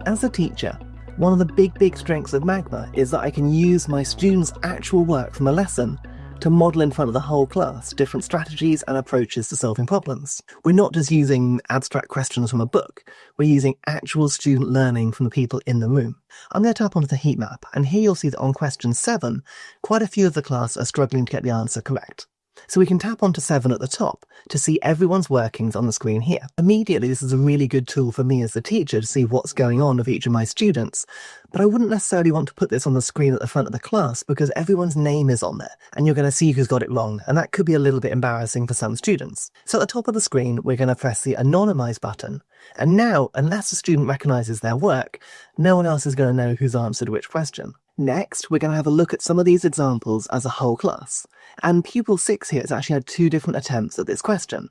As a teacher, one of the big strengths of Magma is that I can use my students' actual work from a lesson to model in front of the whole class different strategies and approaches to solving problems. We're not just using abstract questions from a book, we're using actual student learning from the people in the room. I'm going to tap onto the heat map, and here you'll see that on question 7, quite a few of the class are struggling to get the answer correct. So we can tap onto 7 at the top to see everyone's workings on the screen here. Immediately, this is a really good tool for me as the teacher to see what's going on with each of my students. But I wouldn't necessarily want to put this on the screen at the front of the class because everyone's name is on there and you're going to see who's got it wrong, and that could be a little bit embarrassing for some students. So at the top of the screen, we're going to press the anonymise button. And now, unless the student recognises their work, no one else is going to know who's answered which question. Next, we're going to have a look at some of these examples as a whole class. And pupil 6 here has actually had 2 different attempts at this question.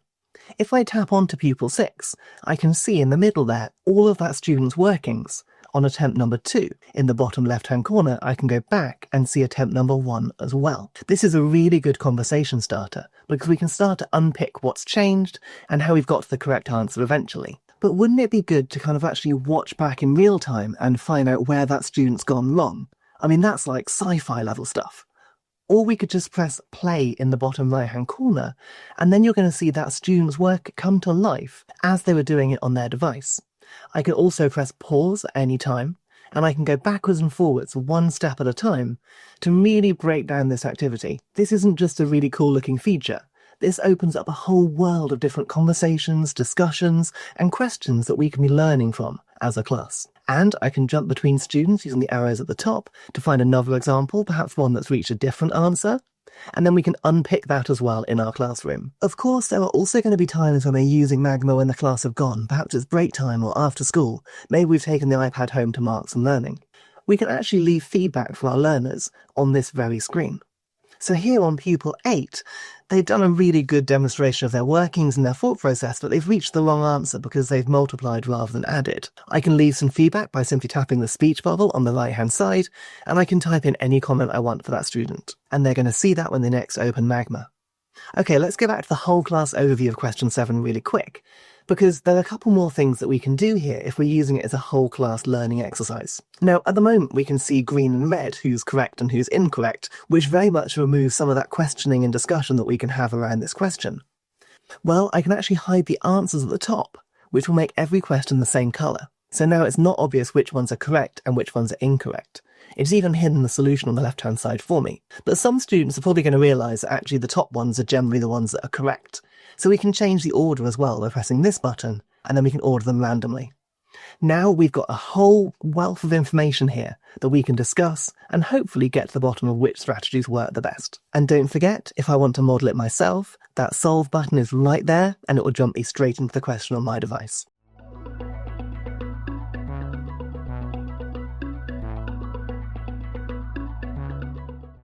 If I tap onto pupil 6, I can see in the middle there all of that student's workings on attempt number 2. In the bottom left-hand corner, I can go back and see attempt number 1 as well. This is a really good conversation starter because we can start to unpick what's changed and how we've got to the correct answer eventually. But wouldn't it be good to kind of actually watch back in real time and find out where that student's gone wrong? I mean, that's like sci-fi level stuff. Or we could just press play in the bottom right-hand corner, and then you're going to see that student's work come to life as they were doing it on their device. I can also press pause at any time, and I can go backwards and forwards one step at a time to really break down this activity. This isn't just a really cool looking feature. This opens up a whole world of different conversations, discussions, and questions that we can be learning from as a class. And I can jump between students using the arrows at the top to find another example, perhaps one that's reached a different answer. And then we can unpick that as well in our classroom. Of course, there are also going to be times when we're using Magma when the class have gone. Perhaps it's break time or after school. Maybe we've taken the iPad home to mark some learning. We can actually leave feedback for our learners on this very screen. So here on pupil 8, they've done a really good demonstration of their workings and their thought process, but they've reached the wrong answer because they've multiplied rather than added. I can leave some feedback by simply tapping the speech bubble on the right-hand side, and I can type in any comment I want for that student. And they're going to see that when they next open Magma. Okay, let's go back to the whole class overview of question 7 really quick, because there are a couple more things that we can do here if we're using it as a whole class learning exercise. Now, at the moment, we can see green and red, who's correct and who's incorrect, which very much removes some of that questioning and discussion that we can have around this question. Well, I can actually hide the answers at the top, which will make every question the same colour. So now it's not obvious which ones are correct and which ones are incorrect. It's even hidden the solution on the left-hand side for me. But some students are probably going to realise that actually the top ones are generally the ones that are correct. So we can change the order as well by pressing this button, and then we can order them randomly. Now we've got a whole wealth of information here that we can discuss and hopefully get to the bottom of which strategies work the best. And don't forget, if I want to model it myself, that solve button is right there and it will jump me straight into the question on my device.